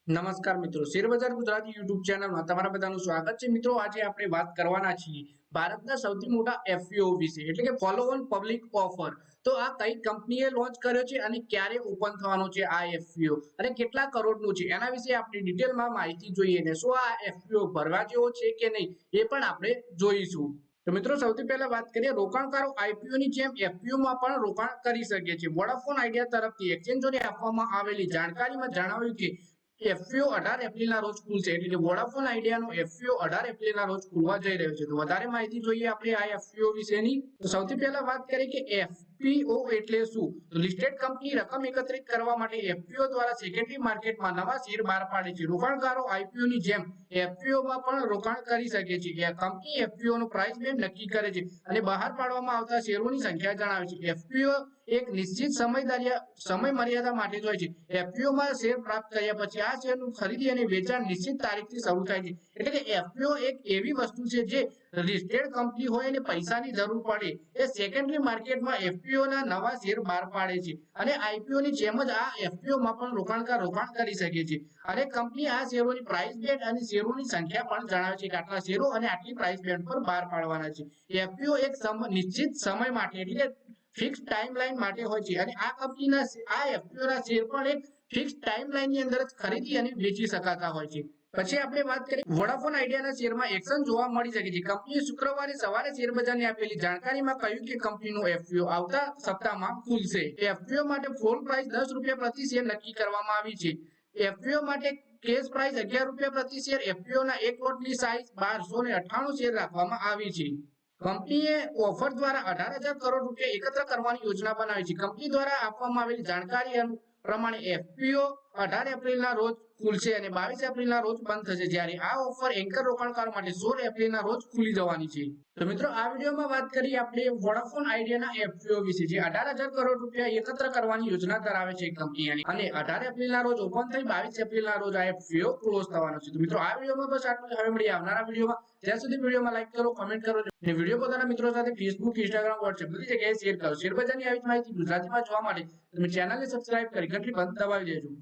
નમસ્કાર મિત્રો, શેરબજાર ગુજરાતી યુટ્યુબ ચેનલમાં તમારા બધાનું સ્વાગત છે. મિત્રો, આજે આપણે વાત કરવાના છીએ ભારતના સૌથી મોટા એફપીઓ વિશે, એટલે કે ફોલો ઓન પબ્લિક ઓફર. તો આ કઈ કંપનીએ લોન્ચ કર્યો છે અને ક્યારે ઓપન થવાનો છે આ એફપીઓ અને કેટલા કરોડનું છે, એના વિશે આપણે ડિટેલમાં માહિતી જોઈએ ને શું આ એફપીઓ ભરવા જેવો છે કે નહીં એ પણ આપણે જોઈશું. તો મિત્રો, સૌથી પહેલા વાત કરીએ, રોકાણકારો આઈપીઓ ની જેમ એફપીઓ માં પણ રોકાણ કરી શકે છે. વોડાફોન આઈડિયા તરફથી એક્સચેન્જોને આપવામાં આવેલી જાણકારીમાં જણાવ્યું કે એફપીઓ 18 એપ્રિલના રોજ ખુલશે. એટલે કે વોડાફોન આઈડિયાનો એફપીઓ 18 એપ્રિલના રોજ ખુલવા જઈ રહ્યો છે. તો વધારે માહિતી જોઈએ આપણે આ એફપીઓ વિશેની. તો સૌથી પહેલા વાત કરીએ કે એફપીઓ એટલે શું. તો લિસ્ટેડ કંપની રકમ એકત્રિત કરવા માટે એફપીઓ દ્વારા સેકન્ડરી માર્કેટમાં નવા શેર બહાર પાડે છે. રોકાણકારો આઈપીઓ ની જેમ એફપીઓમાં પણ રોકાણ કરી શકે છે. કંપની એફપીઓ નો પ્રાઇસ બેન્ડ નક્કી કરે છે અને બહાર પાડવામાં આવતા શેરોની સંખ્યા જણાવે છે. એફપીઓ એક નિશ્ચિત સમય મર્યાદા માટે જ હોય છે. એફપીઓમાં શેર પ્રાપ્ત કર્યા પછી આ શેરનું ખરીદી અને વેચાણ નિશ્ચિત તારીખથી શરૂ થાય છે. એટલે કે એફપીઓ એક એવી વસ્તુ છે જે લિસ્ટેડ કંપની હોય અને પૈસાની જરૂર પડે એ સેકન્ડરી માર્કેટમાં એફપીઓ ના નવા શેર બહાર પાડે છે અને આઈપીઓ ની જેમ જ આ એફપીઓ માં પણ રોકાણકાર રોકાણ કરી શકે છે. અને કંપની આ શેરોની પ્રાઇસ બેન્ડ અને શેરોની સંખ્યા પણ જણાવે છે કે આટલા શેરો અને આટલી પ્રાઇસ બેન્ડ પર બહાર પાડવાના છે. એફપીઓ એક નિશ્ચિત સમય માટે એટલે કે ફિક્સ ટાઈમલાઈન માટે હોય છે અને આ કંપનીના આ એફપીઓ ના શેર પણ એક ફિક્સ ટાઈમલાઈન ની અંદર જ ખરીદી અને વેચી શકાતા હોય છે. પછી આપણે વાત કરીએ વોડાફોન આઈડિયાના શેરમાં એક્શન જોવા મળી શકે છે. કંપનીએ શુક્રવારે સવારે શેરબજારને આપેલી જાણકારીમાં કહ્યું કે કંપનીનો એફપીઓ આવતા સપ્તાહમાં ખુલશે. એફપીઓ માટે ફ્લોર પ્રાઇસ ₹10 પ્રતિ શેર નક્કી કરવામાં આવી છે. એફપીઓ માટે કેસ પ્રાઇસ ₹11 પ્રતિ શેર. એફપીઓ ના એક લોટની સાઇઝ 1298 શેર રાખવામાં આવી છે. કંપનીએ ઓફર દ્વારા 18,000 કરોડ રૂપિયા એકત્ર કરવાની યોજના બનાવી છે. કંપની દ્વારા આપવામાં આવેલી જાણકારી પ્રમાણે એફપીઓ 18 એપ્રિલના રોજ ખુલશે અને 22 એપ્રિલના રોજ બંધ થશે, જ્યારે આ ઓફર એન્કર રોકાણકારો માટે 16 એપ્રિલના રોજ ખુલી જવાની છે. તો મિત્રો, આ વિડીયોમાં વાત કરીએ આપણે વોડાફોન આઈડિયાના એફપીઓ વિશે, જે 18,000 કરોડ રૂપિયા એકત્ર કરવાની યોજના ધરાવે છે કંપની અને 18 એપ્રિલના રોજ ઓપન થઈ 22 એપ્રિલના રોજ આ એફપીઓ ક્લોઝ થવાનો છે. તો મિત્રો, આ વિડીયોમાં બસ આટલું. હવે મળીએ આવનારા વિડીયોમાં. ત્યાં સુધી વિડીયોમાં લાઈક કરો, કમેન્ટ કરો અને વિડીયો પોતાના મિત્રો સાથે ફેસબુક, ઇન્સ્ટાગ્રામ, વોટ્સએપ બધી જગ્યાએ શેર કરો. શેરબજારની આવી માહિતી ગુજરાતીમાં જોવા માટે તમે ચેનલને સબસ્ક્રાઇબ કરી ઘંટડી બંધ દબાવી દેજો.